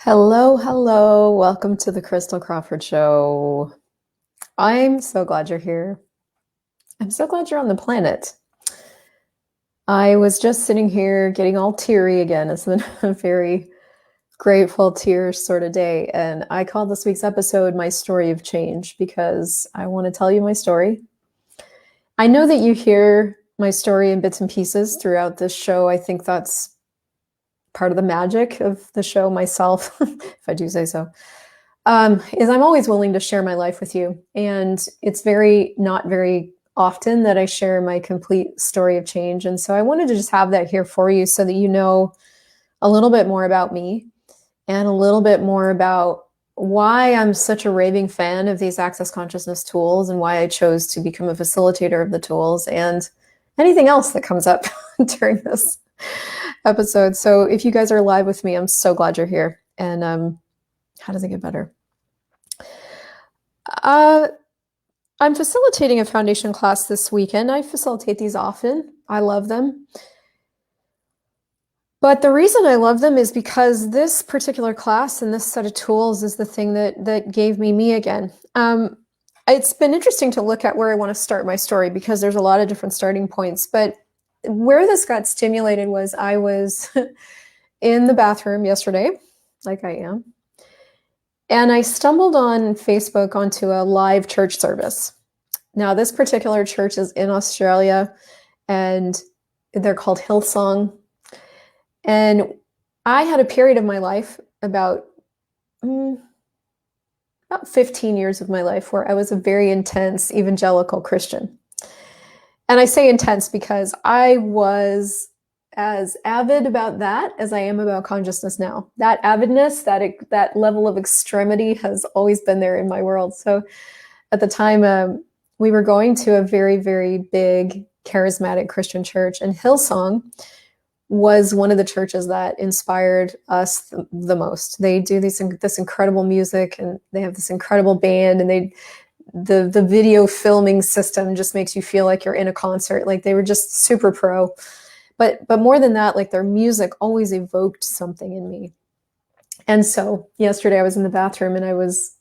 Hello, hello. Welcome to the Crystal Crawford Show. I'm so glad you're here. I'm so glad you're on the planet. I was just sitting here getting all teary again. It's been a very grateful tears sort of day. And I called this week's episode My Story of Change because I want to tell you my story. I know that you hear my story in bits and pieces throughout this show. I think that's part of the magic of the show myself, if I do say so. Is I'm always willing to share my life with you. And it's not very often that I share my complete story of change. And so I wanted to just have that here for you so that you know a little bit more about me and a little bit more about why I'm such a raving fan of these access consciousness tools and why I chose to become a facilitator of the tools and anything else that comes up during this episode. So if you guys are live with me, I'm so glad you're here. And how does it get better? I'm facilitating a foundation class this weekend. I facilitate these often. I love them. But the reason I love them is because this particular class and this set of tools is the thing that gave me again. It's been interesting to look at where I want to start my story because there's a lot of different starting points. But where this got stimulated was I was in the bathroom yesterday, like I am. And I stumbled on Facebook onto a live church service. Now, this particular church is in Australia, and they're called Hillsong. And I had a period of my life, about 15 years of my life, where I was a very intense evangelical Christian. And I say intense because I was as avid about that as I am about consciousness now. That avidness, that level of extremity has always been there in my world. So at the time, we were going to a very, very big charismatic Christian church, and Hillsong was one of the churches that inspired us the most. They do this incredible music, and they have this incredible band, and the video filming system just makes you feel like you're in a concert. Like, they were just super pro. But more than that, like, their music always evoked something in me. And so yesterday I was in the bathroom and I was,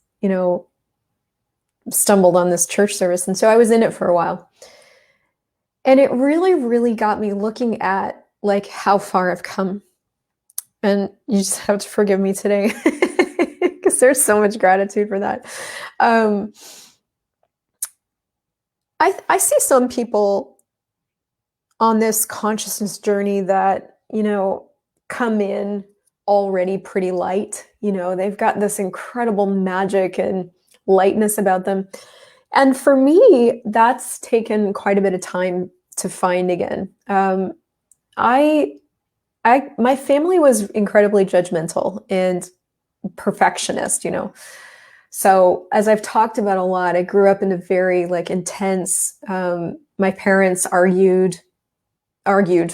stumbled on this church service. And so I was in it for a while. And it really, really got me looking at like how far I've come. And you just have to forgive me today because there's so much gratitude for that. I see some people on this consciousness journey that, come in already pretty light. They've got this incredible magic and lightness about them. And for me, that's taken quite a bit of time to find again. My family was incredibly judgmental and perfectionist, So as I've talked about a lot, I grew up in a very intense, my parents argued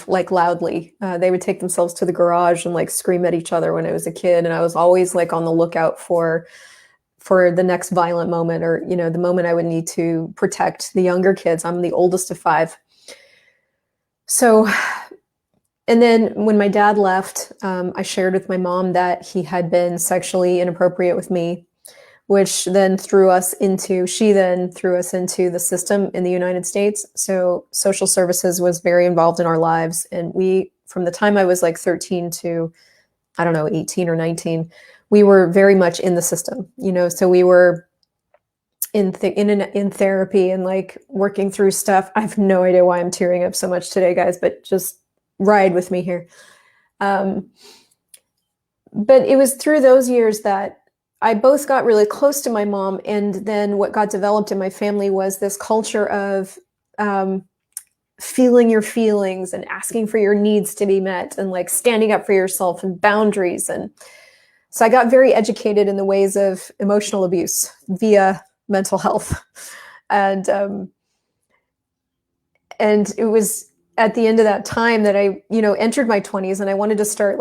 like loudly. They would take themselves to the garage and scream at each other when I was a kid. And I was always on the lookout for the next violent moment, or, the moment I would need to protect the younger kids. I'm the oldest of 5. So, and then when my dad left, I shared with my mom that he had been sexually inappropriate with me, which then threw us into the system in the United States. So social services was very involved in our lives. And from the time I was 13 to, 18 or 19, we were very much in the system, so we were in therapy and working through stuff. I have no idea why I'm tearing up so much today, guys, but just ride with me here. But it was through those years that I both got really close to my mom, and then what got developed in my family was this culture of feeling your feelings and asking for your needs to be met, and standing up for yourself and boundaries. And so I got very educated in the ways of emotional abuse via mental health. And it was at the end of that time that I, entered my 20s, and I wanted to start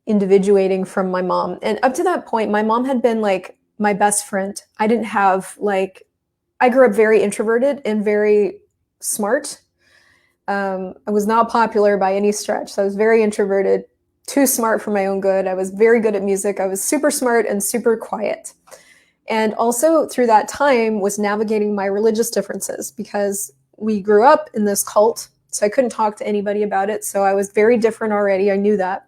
individuating from my mom. And up to that point, my mom had been my best friend. I didn't have I grew up very introverted and very smart. I was not popular by any stretch. So I was very introverted. too smart for my own good. I was very good at music. I was super smart and super quiet. And also through that time was navigating my religious differences, because we grew up in this cult, so I couldn't talk to anybody about it. So I was very different already. I knew that.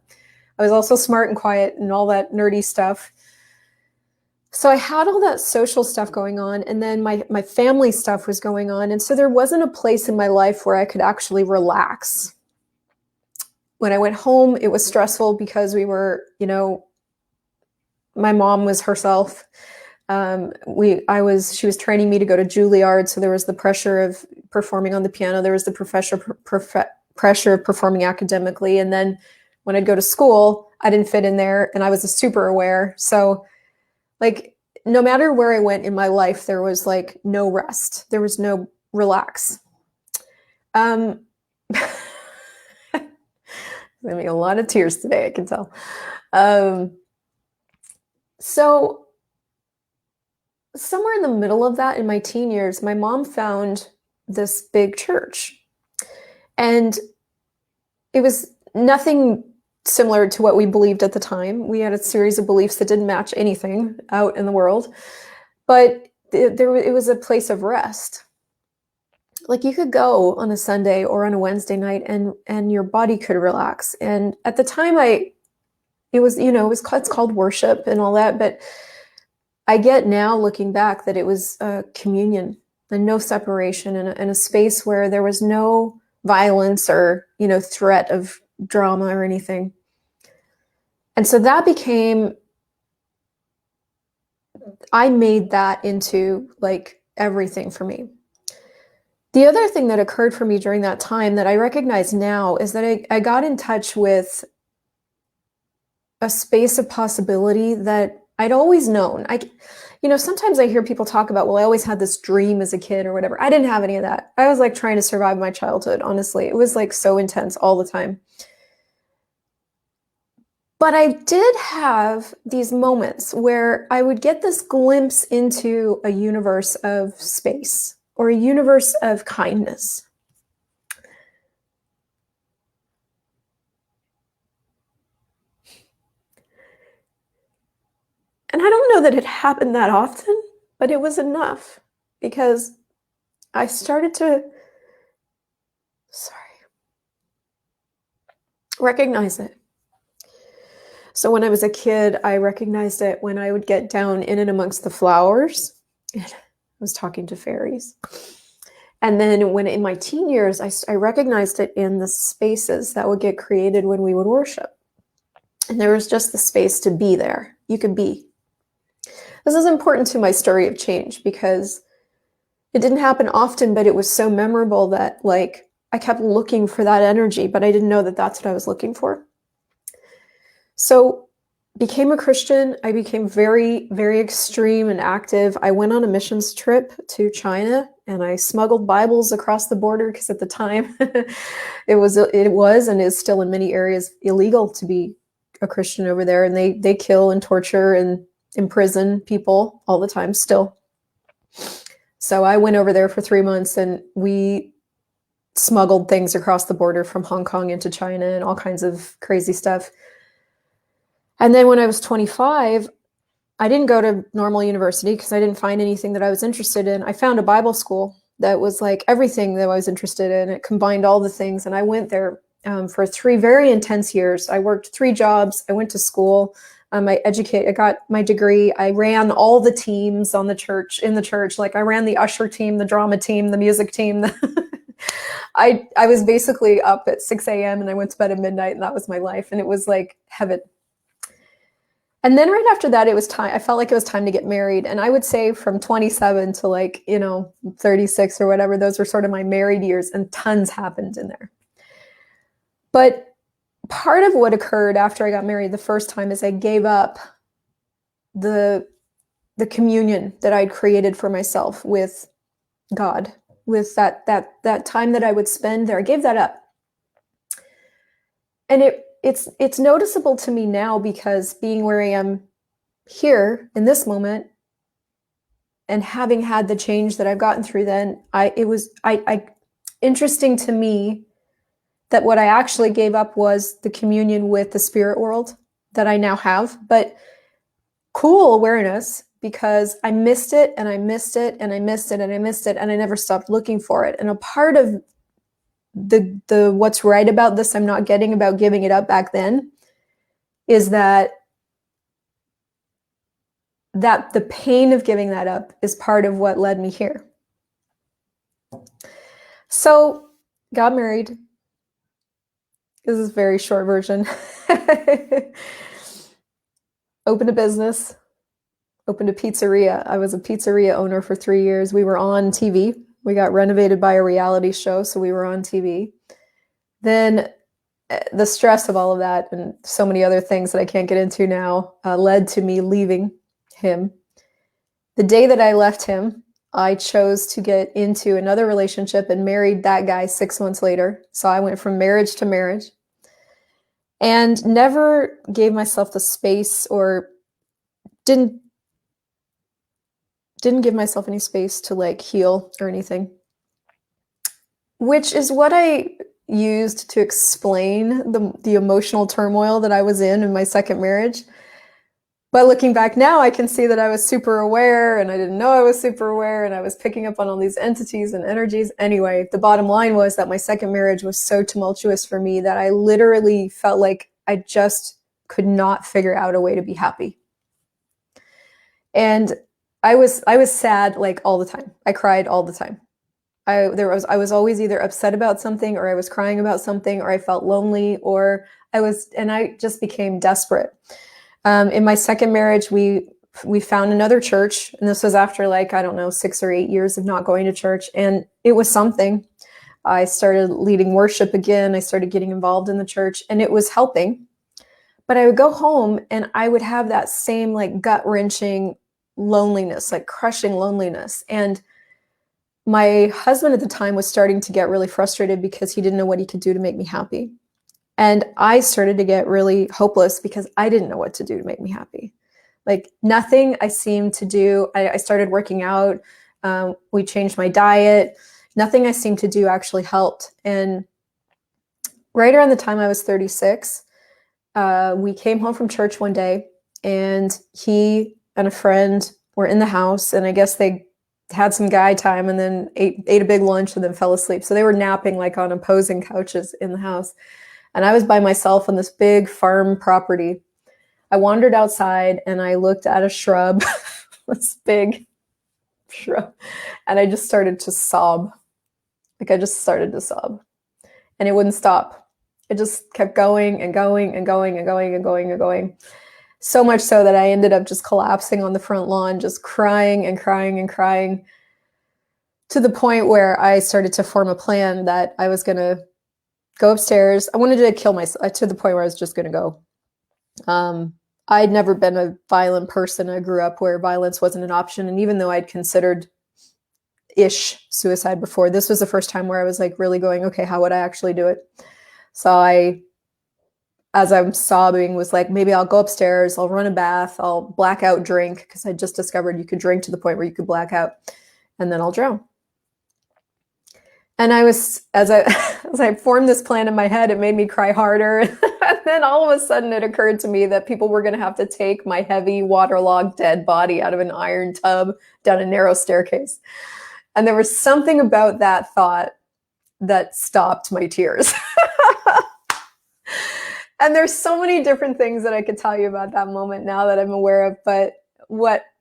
I was also smart and quiet and all that nerdy stuff. So I had all that social stuff going on, and then my family stuff was going on. And so there wasn't a place in my life where I could actually relax. When I went home, it was stressful because we were, my mom was herself. She was training me to go to Juilliard. So there was the pressure of performing on the piano. There was the pressure of performing academically. And then when I'd go to school, I didn't fit in there, and I was a super aware. So like, no matter where I went in my life, there was like no rest. There was no relax. Having a lot of tears today, I can tell. So somewhere in the middle of that, in my teen years, my mom found this big church, and it was nothing similar to what we believed at the time. We had a series of beliefs that didn't match anything out in the world, but it was a place of rest. Like, you could go on a Sunday or on a Wednesday night and your body could relax. And at the time it's called worship and all that, but I get now, looking back, that it was communion and no separation, and a space where there was no violence or, threat of drama or anything. And so that I made that into like everything for me. The other thing that occurred for me during that time that I recognize now is that I got in touch with a space of possibility that I'd always known. Sometimes I hear people talk about, well, I always had this dream as a kid or whatever. I didn't have any of that. I was like trying to survive my childhood, honestly. It was like so intense all the time. But I did have these moments where I would get this glimpse into a universe of space or a universe of kindness. And I don't know that it happened that often, but it was enough, because I started to recognize it. So when I was a kid, I recognized it when I would get down in and amongst the flowers. I was talking to fairies. And then when in my teen years, I recognized it in the spaces that would get created when we would worship. And there was just the space to be there. You could be. This is important to my story of change, because it didn't happen often, but it was so memorable that like I kept looking for that energy, but I didn't know that that's what I was looking for. So became a Christian. I became very, very extreme and active. I went on a missions trip to China, and I smuggled Bibles across the border, because at the time it was and is still in many areas illegal to be a Christian over there. And they kill and torture and imprison people all the time still. So I went over there for 3 months, and we smuggled things across the border from Hong Kong into China and all kinds of crazy stuff. And then when I was 25, I didn't go to normal university because I didn't find anything that I was interested in. I found a Bible school that was like everything that I was interested in. It combined all the things. And I went there for 3 very intense years. I worked 3 jobs. I went to school. I got my degree. I ran all the teams in the church. Like I ran the usher team, the drama team, the music team. I was basically up at 6 a.m. and I went to bed at midnight, and that was my life. And it was like heaven. And then right after that, it was time. I felt like it was time to get married. And I would say from 27 to 36 or whatever, those were sort of my married years, and tons happened in there. But part of what occurred after I got married the first time is I gave up the communion that I'd created for myself with God, with that time that I would spend there. I gave that up. And it's noticeable to me now, because being where I am here in this moment and having had the change that I've gotten through then, it was interesting to me that what I actually gave up was the communion with the spirit world that I now have. But cool awareness, because I missed it and I missed it and I missed it and I missed it and I never stopped looking for it. And a part of the what's right about this I'm not getting about giving it up back then is that the pain of giving that up is part of what led me here. So got married. This is a very short version. Opened a business, opened a pizzeria. I was a pizzeria owner for 3 years. We were on TV. We got renovated by a reality show, so we were on TV. Then the stress of all of that and so many other things that I can't get into now led to me leaving him. The day that I left him, I chose to get into another relationship and married that guy 6 months later. So I went from marriage to marriage and never gave myself the space or didn't give myself any space to like heal or anything, which is what I used to explain the emotional turmoil that I was in my second marriage. But looking back now, I can see that I was super aware and I didn't know I was super aware and I was picking up on all these entities and energies. Anyway, the bottom line was that my second marriage was so tumultuous for me that I literally felt like I just could not figure out a way to be happy. And I was sad like all the time. I cried all the time. I was always either upset about something or I was crying about something or I felt lonely and I just became desperate. In my second marriage, we found another church, and this was after 6 or 8 years of not going to church, and it was something. I started leading worship again. I started getting involved in the church, and it was helping. But I would go home and I would have that same gut-wrenching loneliness, crushing loneliness. And my husband at the time was starting to get really frustrated because he didn't know what he could do to make me happy. And I started to get really hopeless because I didn't know what to do to make me happy. Nothing I seemed to do. I started working out. We changed my diet. Nothing I seemed to do actually helped. And right around the time I was 36, we came home from church one day and he and a friend were in the house. And I guess they had some guy time and then ate a big lunch and then fell asleep. So they were napping on opposing couches in the house. And I was by myself on this big farm property. I wandered outside and I looked at a shrub, this big shrub, and I just started to sob. I just started to sob. And it wouldn't stop. It just kept going and going and going and going and going and going. So much so that I ended up just collapsing on the front lawn, just crying and crying and crying, to the point where I started to form a plan that I was going to go upstairs. I wanted to kill myself to the point where I was just going to go. I'd never been a violent person. I grew up where violence wasn't an option. And even though I'd considered suicide before, this was the first time where I was really going, okay, how would I actually do it? So as I'm sobbing, was maybe I'll go upstairs, I'll run a bath, I'll black out drink, because I just discovered you could drink to the point where you could black out, and then I'll drown. And as I formed this plan in my head, it made me cry harder. And then all of a sudden it occurred to me that people were going to have to take my heavy, waterlogged, dead body out of an iron tub down a narrow staircase. And there was something about that thought that stopped my tears. And there's so many different things that I could tell you about that moment now that I'm aware of. But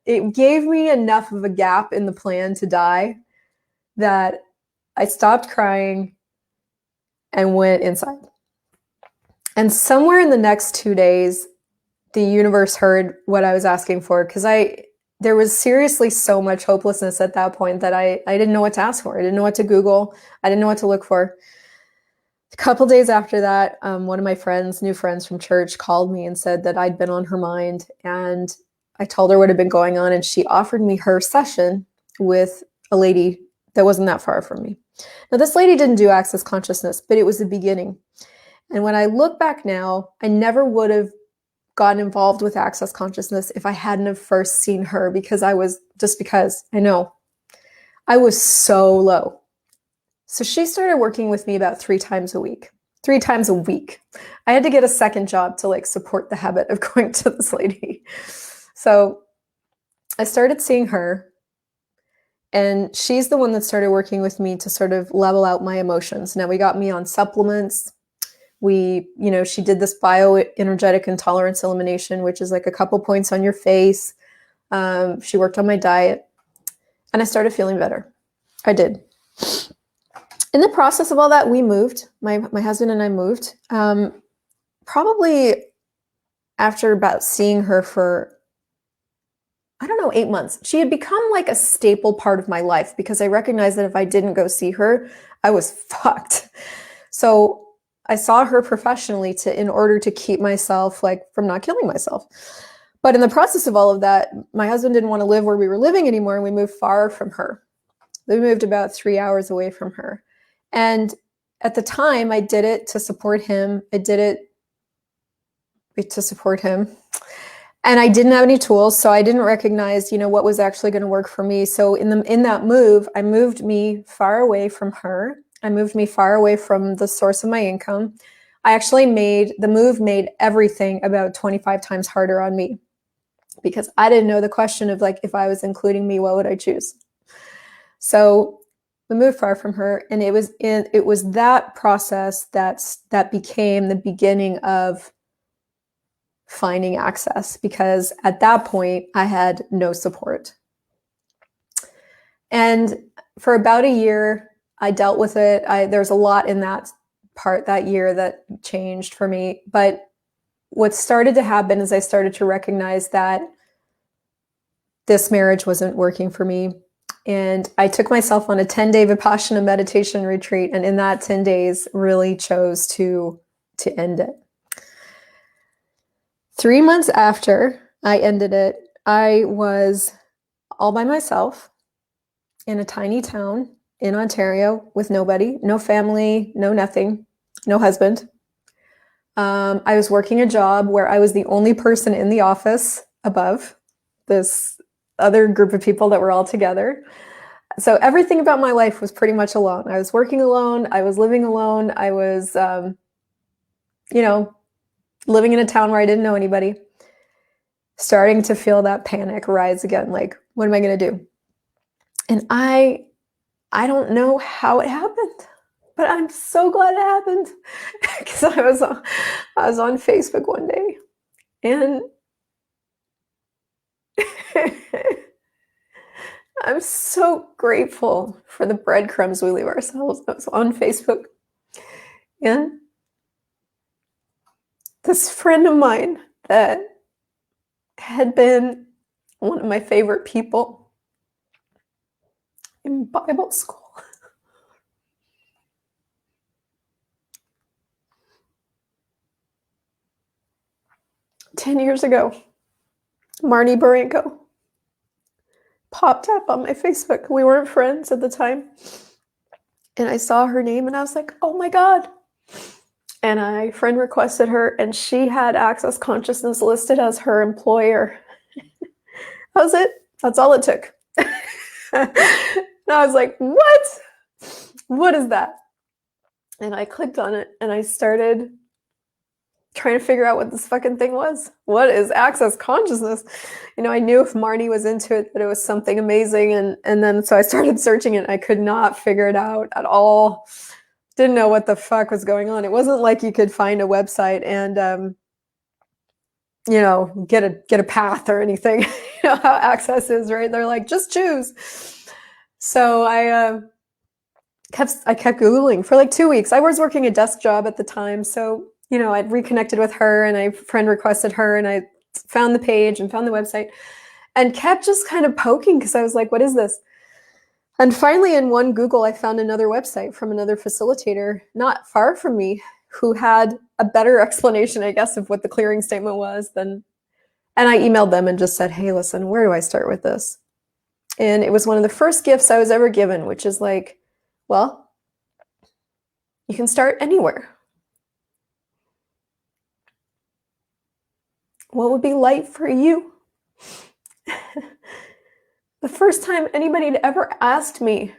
it gave me enough of a gap in the plan to die that I stopped crying and went inside. And somewhere in the next 2 days, the universe heard what I was asking for, because there was seriously so much hopelessness at that point that I didn't know what to ask for. I didn't know what to Google. I didn't know what to look for. A couple days after that, one of my new friends from church, called me and said that I'd been on her mind. And I told her what had been going on, and she offered me her session with a lady that wasn't that far from me. Now, this lady didn't do Access Consciousness, but it was the beginning. And when I look back now, I never would have gotten involved with Access Consciousness if I hadn't have first seen her, because I was so low. So she started working with me about 3 times a week. 3 times a week. I had to get a second job to like support the habit of going to this lady. So I started seeing her, and she's the one that started working with me to sort of level out my emotions. Now, we got me on supplements. She did this bioenergetic intolerance elimination, which is like a couple points on your face. She worked on my diet, and I started feeling better. I did. In the process of all that, we moved. My husband and I moved. Probably after about seeing her for, I don't know, 8 months. She had become like a staple part of my life because I recognized that if I didn't go see her, I was fucked. So I saw her professionally in order to keep myself like from not killing myself. But in the process of all of that, my husband didn't want to live where we were living anymore, and we moved far from her. We moved about 3 hours away from her. And at the time, I did it to support him. And I didn't have any tools, so I didn't recognize, what was actually going to work for me. So in that move, I moved me far away from her. I moved me far away from the source of my income. The move made everything about 25 times harder on me because I didn't know the question of like, if I was including me, what would I choose? So we moved far from her, and it was that process that became the beginning of finding access, because at that point I had no support. And for about a year, I dealt with it. There's a lot in that year that changed for me. But what started to happen is I started to recognize that this marriage wasn't working for me. And I took myself on a 10-day Vipassana meditation retreat. And in that 10 days, really chose to end it. 3 months after I ended it, I was all by myself in a tiny town in Ontario with nobody, no family, no nothing, no husband. I was working a job where I was the only person in the office above this other group of people that were all together. So everything about my life was pretty much alone. I was working alone. I was living alone. I was, living in a town where I didn't know anybody. Starting to feel that panic rise again. Like, what am I going to do? And I don't know how it happened, but I'm so glad it happened because I was on Facebook one day, and I'm so grateful for the breadcrumbs we leave ourselves. I was on Facebook, and this friend of mine that had been one of my favorite people in Bible school. 10 years ago, Marnie Baranko popped up on my Facebook. We weren't friends at the time. And I saw her name and I was like, oh my God. And I friend requested her, and she had Access Consciousness listed as her employer. That was it. That's all it took. And I was like, what? What is that? And I clicked on it and I started trying to figure out what this fucking thing was. What is Access Consciousness? I knew if Marnie was into it, that it was something amazing. And then so I started searching it. I could not figure it out at all. Didn't know what the fuck was going on. It wasn't like you could find a website and, get a path or anything. You know how Access is, right? They're like, just choose. So I kept Googling for like 2 weeks. I was working a desk job at the time. So, I'd reconnected with her and I friend requested her and I found the page and found the website and kept just kind of poking because I was like, what is this? And finally, in one Google, I found another website from another facilitator not far from me who had a better explanation, I guess, of what the clearing statement was and I emailed them and just said, hey, listen, where do I start with this? And it was one of the first gifts I was ever given, which is like, well, you can start anywhere. What would be light for you? The first time anybody had ever asked me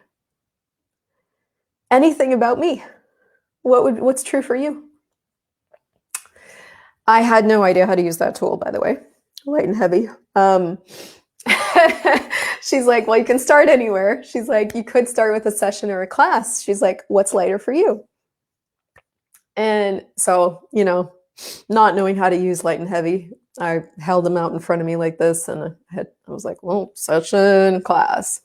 anything about me, What's true for you? I had no idea how to use that tool, by the way. Light and heavy. She's like, well, you can start anywhere. She's like, you could start with a session or a class. She's like, what's lighter for you? And so, not knowing how to use light and heavy, I held them out in front of me like this, and I was like, well, session, class.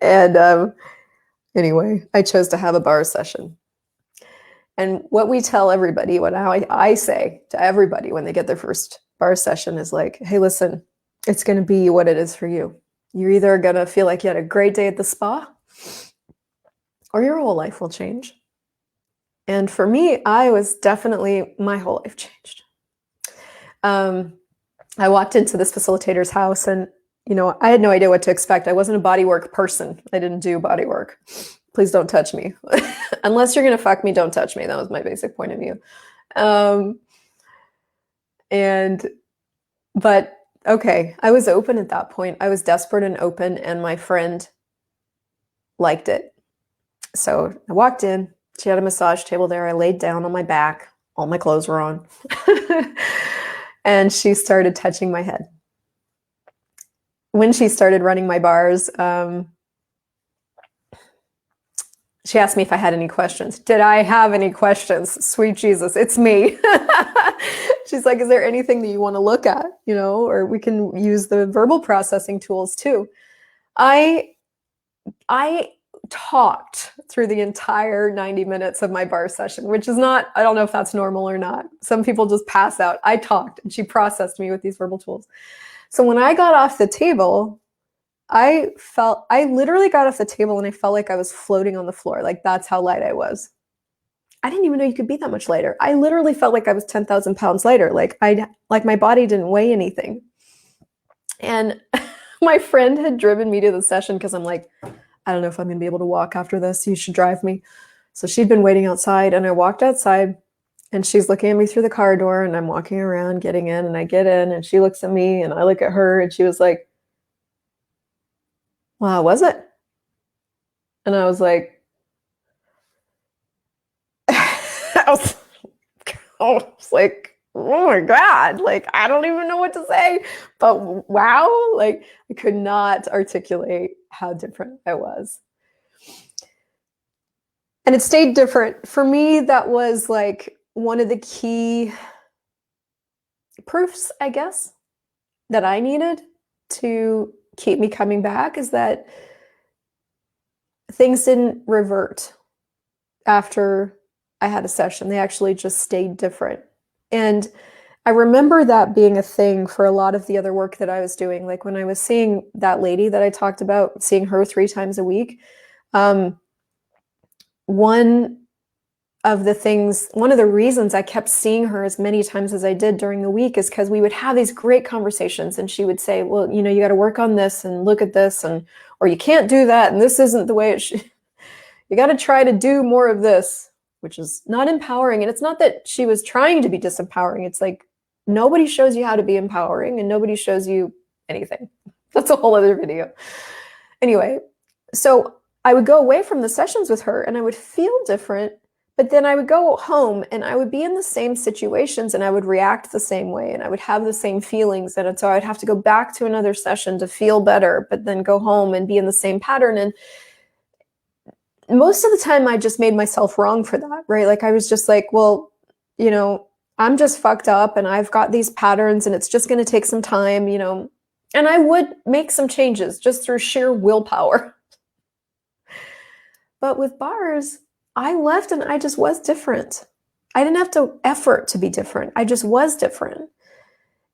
And anyway, I chose to have a bar session. And what we tell everybody, what I say to everybody when they get their first bar session is like, hey, listen, it's going to be what it is for you. You're either going to feel like you had a great day at the spa, or your whole life will change. And for me, my whole life changed. I walked into this facilitator's house, and I had no idea what to expect. I wasn't a bodywork person. I didn't do bodywork. Please don't touch me. Unless you're going to fuck me, don't touch me. That was my basic point of view. But okay, I was open at that point. I was desperate and open, and my friend liked it. So I walked in. She had a massage table there. I laid down on my back. All my clothes were on. And she started touching my head. When she started running my bars, she asked me if I had any questions. Did I have any questions? Sweet Jesus, it's me. She's like, is there anything that you want to look at? Or we can use the verbal processing tools too. I talked through the entire 90 minutes of my bar session, which is not, I don't know if that's normal or not. Some people just pass out. I talked, and she processed me with these verbal tools. So when I got off the table, I literally got off the table and I felt like I was floating on the floor. Like, that's how light I was. I didn't even know you could be that much lighter. I literally felt like I was 10,000 pounds lighter. Like my body didn't weigh anything. And my friend had driven me to the session because I'm like, I don't know if I'm going to be able to walk after this. You should drive me. So she'd been waiting outside, and I walked outside, and she's looking at me through the car door, and I'm walking around getting in, and I get in, and she looks at me, and I look at her, and she was like, well, how was it? And I was like, I was like, oh my God, like, I don't even know what to say, but wow, like, I could not articulate how different I was. And it stayed different. For me, that was like one of the key proofs, I guess, that I needed to keep me coming back, is that things didn't revert after I had a session. They actually just stayed different. And I remember that being a thing for a lot of the other work that I was doing. Like when I was seeing that lady that I talked about, seeing her 3 times a week, one of the reasons I kept seeing her as many times as I did during the week is because we would have these great conversations, and she would say, well, you got to work on this and look at this, or you can't do that, and this isn't the way it should. You got to try to do more of this, which is not empowering. And it's not that she was trying to be disempowering. It's like, nobody shows you how to be empowering, and nobody shows you anything. That's a whole other video. Anyway, so I would go away from the sessions with her, and I would feel different, but then I would go home and I would be in the same situations, and I would react the same way, and I would have the same feelings. And so I'd have to go back to another session to feel better, but then go home and be in the same pattern. And most of the time I just made myself wrong for that, right? Like I was just like, well, I'm just fucked up, and I've got these patterns, and it's just going to take some time, and I would make some changes just through sheer willpower. But with bars, I left and I just was different. I didn't have to effort to be different. I just was different.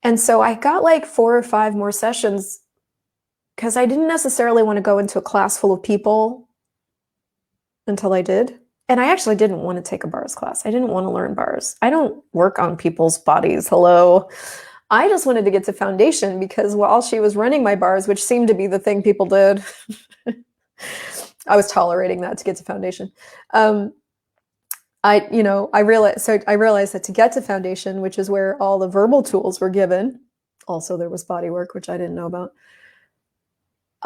And so I got like 4 or 5 more sessions because I didn't necessarily want to go into a class full of people until I did. And I actually didn't want to take a bars class. I didn't want to learn bars. I don't work on people's bodies. Hello. I just wanted to get to foundation, because while she was running my bars, which seemed to be the thing people did, I was tolerating that to get to foundation. I realized that to get to foundation, which is where all the verbal tools were given, also there was body work, which I didn't know about.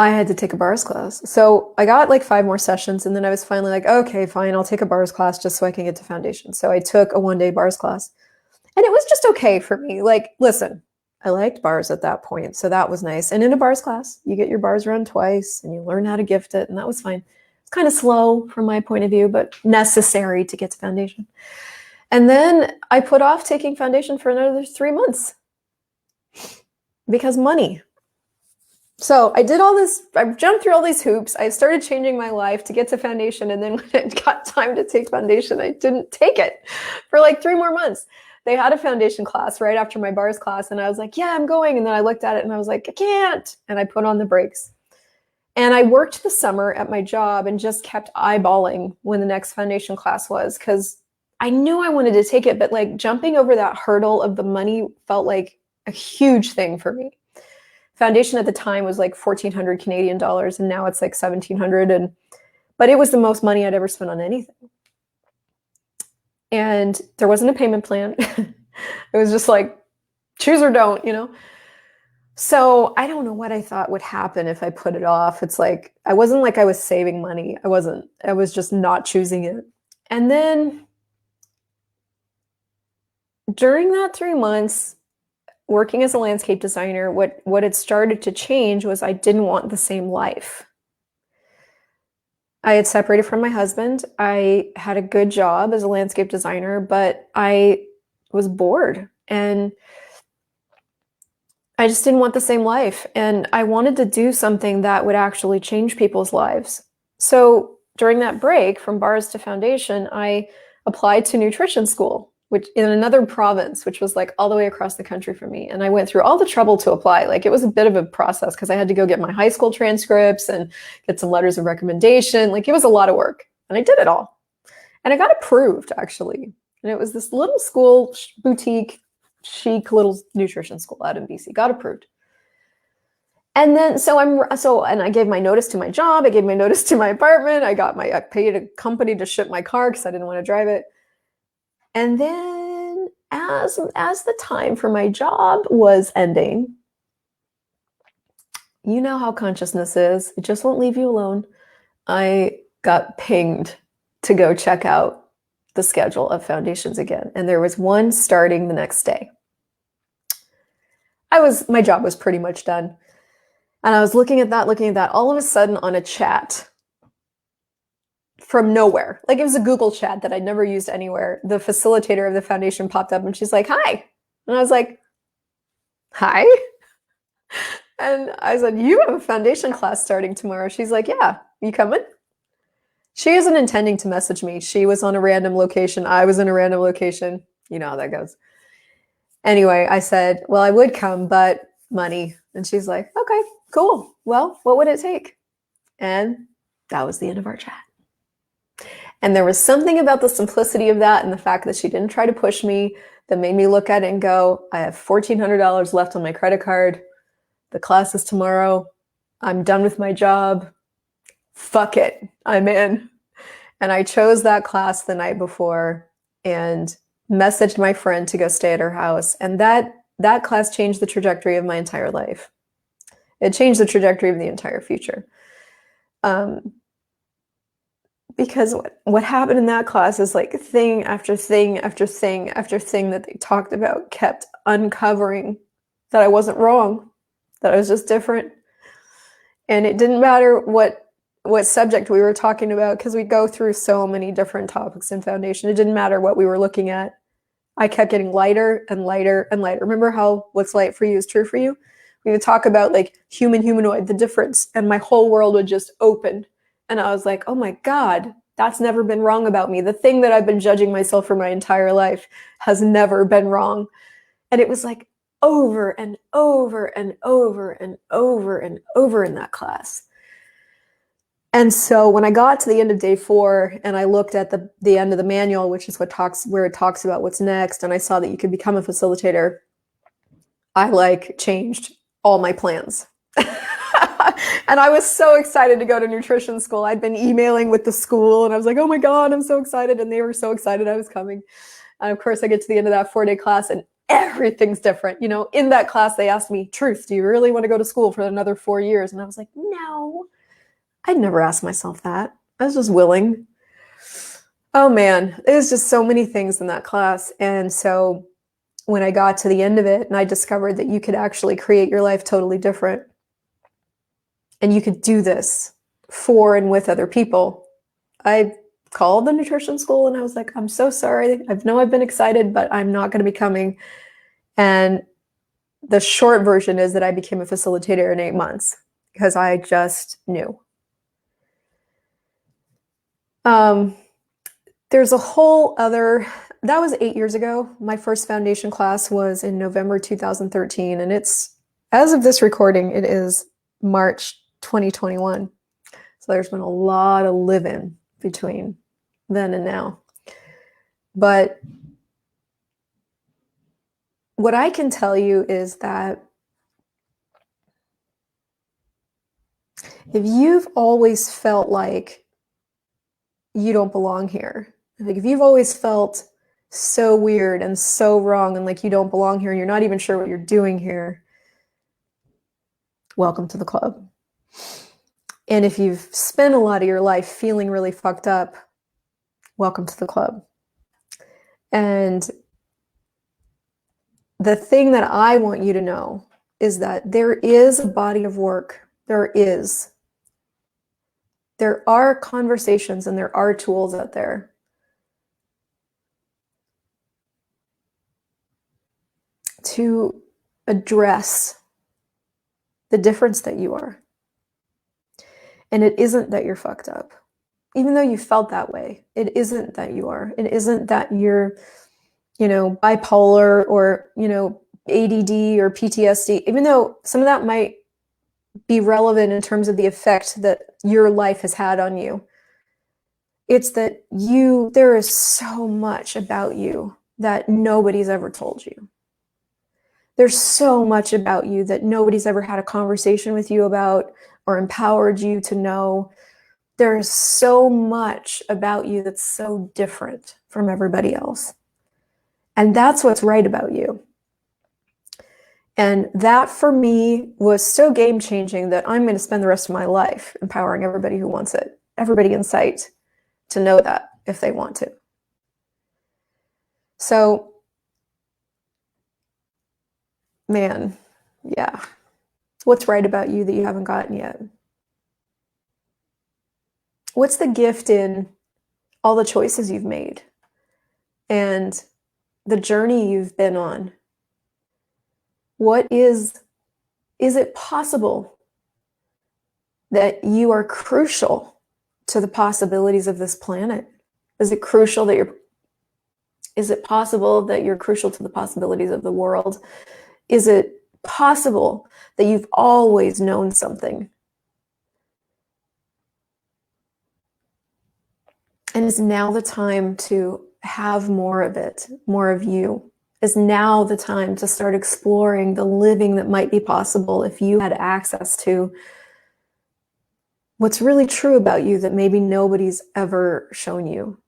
I had to take a bars class. So I got like 5 more sessions, and then I was finally like, okay, fine, I'll take a bars class just so I can get to foundation. So I took a 1-day bars class, and it was just okay for me. Like, listen, I liked bars at that point, so that was nice. And in a bars class, you get your bars run twice, and you learn how to gift it, and that was fine. It's kind of slow from my point of view, but necessary to get to foundation. And then I put off taking foundation for another 3 months because money. So I did all this, I jumped through all these hoops. I started changing my life to get to foundation. And then when it got time to take foundation, I didn't take it for like 3 more months. They had a foundation class right after my bars class. And I was like, yeah, I'm going. And then I looked at it and I was like, I can't. And I put on the brakes. And I worked the summer at my job and just kept eyeballing when the next foundation class was, because I knew I wanted to take it. But like jumping over that hurdle of the money felt like a huge thing for me. Foundation at the time was like 1,400 Canadian dollars, and now it's like 1,700. But it was the most money I'd ever spent on anything. And there wasn't a payment plan. It was just like, choose or don't, you know? So I don't know what I thought would happen if I put it off. It's like, I wasn't like I was saving money. I wasn't. I was just not choosing it. And then during that 3 months, working as a landscape designer, what had started to change was I didn't want the same life. I had separated from my husband. I had a good job as a landscape designer, but I was bored and I just didn't want the same life. And I wanted to do something that would actually change people's lives. So during that break from bars to foundation, I applied to nutrition school, which in another province, which was like all the way across the country from me. And I went through all the trouble to apply. Like it was a bit of a process because I had to go get my high school transcripts and get some letters of recommendation. Like it was a lot of work, and I did it all. And I got approved actually. And it was this little school, boutique, chic little nutrition school out in BC, got approved. And then, and I gave my notice to my job. I gave my notice to my apartment. I paid a company to ship my car because I didn't want to drive it. And then as the time for my job was ending, you know how consciousness is. It just won't leave you alone. I got pinged to go check out the schedule of foundations again. And there was one starting the next day. My job was pretty much done. And I was looking at that, all of a sudden on a chat from nowhere. Like it was a Google chat that I'd never used anywhere. The facilitator of the foundation popped up and she's like, hi. And I was like, hi. And I said, you have a foundation class starting tomorrow. She's like, yeah, you coming? She isn't intending to message me. She was on a random location. I was in a random location. You know how that goes. Anyway, I said, well, I would come, but money. And she's like, okay, cool. Well, what would it take? And that was the end of our chat. And there was something about the simplicity of that and the fact that she didn't try to push me that made me look at it and go, I have $1,400 left on my credit card. The class is tomorrow. I'm done with my job. Fuck it. I'm in. And I chose that class the night before and messaged my friend to go stay at her house. And that class changed the trajectory of my entire life. It changed the trajectory of the entire future. Because what happened in that class is like thing after thing after thing after thing that they talked about kept uncovering that I wasn't wrong, that I was just different. And it didn't matter what subject we were talking about, because we go through so many different topics in foundation. It didn't matter what we were looking at. I kept getting lighter and lighter and lighter. Remember how what's light for you is true for you? We would talk about like humanoid, the difference, and my whole world would just open. And I was like, oh my God, that's never been wrong about me. The thing that I've been judging myself for my entire life has never been wrong. And it was like over and over and over and over and over in that class. And so when I got to the end of day 4 and I looked at the end of the manual, which is where it talks about what's next, and I saw that you could become a facilitator, I changed all my plans. And I was so excited to go to nutrition school. I'd been emailing with the school and I was like, oh my God, I'm so excited. And they were so excited I was coming. And of course I get to the end of that 4-day class and everything's different. You know, in that class, they asked me, Truth, do you really want to go to school for another 4 years? And I was like, no, I'd never asked myself that. I was just willing. Oh man, there's just so many things in that class. And so when I got to the end of it and I discovered that you could actually create your life totally different and you could do this for and with other people, I called the nutrition school and I was like, I'm so sorry. I know I've been excited, but I'm not going to be coming. And the short version is that I became a facilitator in 8 months because I just knew. There's a whole other, that was 8 years ago. My first foundation class was in November 2013, and it's, as of this recording, it is March 2021. So there's been a lot of living between then and now. But what I can tell you is that if you've always felt like you don't belong here, like if you've always felt so weird and so wrong and like you don't belong here and you're not even sure what you're doing here, welcome to the club. And if you've spent a lot of your life feeling really fucked up, welcome to the club. And the thing that I want you to know is that there is a body of work. There are conversations and there are tools out there to address the difference that you are. And it isn't that you're fucked up. Even though you felt that way, it isn't that you are. It isn't that you're, bipolar or, ADD or PTSD, even though some of that might be relevant in terms of the effect that your life has had on you. It's that there is so much about you that nobody's ever told you. There's so much about you that nobody's ever had a conversation with you about or empowered you to know. There's so much about you that's so different from everybody else. And that's what's right about you. And that for me was so game-changing that I'm going to spend the rest of my life empowering everybody who wants it, everybody in sight, to know that if they want to. So, man, yeah. What's right about you that you haven't gotten yet? What's the gift in all the choices you've made and the journey you've been on? Is it possible that you are crucial to the possibilities of this planet? Is it possible that you're crucial to the possibilities of the world? Is it possible that you've always known something? And is now the time to have more of it, more of you? Is now the time to start exploring the living that might be possible if you had access to what's really true about you that maybe nobody's ever shown you?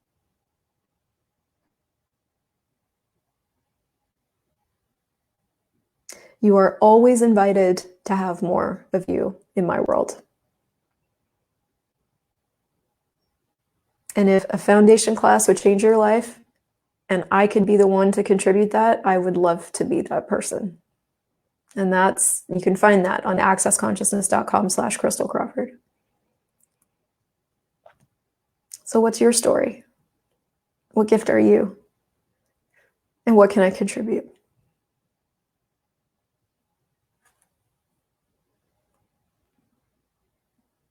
You are always invited to have more of you in my world. And if a foundation class would change your life and I could be the one to contribute that, I would love to be that person. And you can find that on accessconsciousness.com/Christel Crawford. So what's your story? What gift are you? And what can I contribute?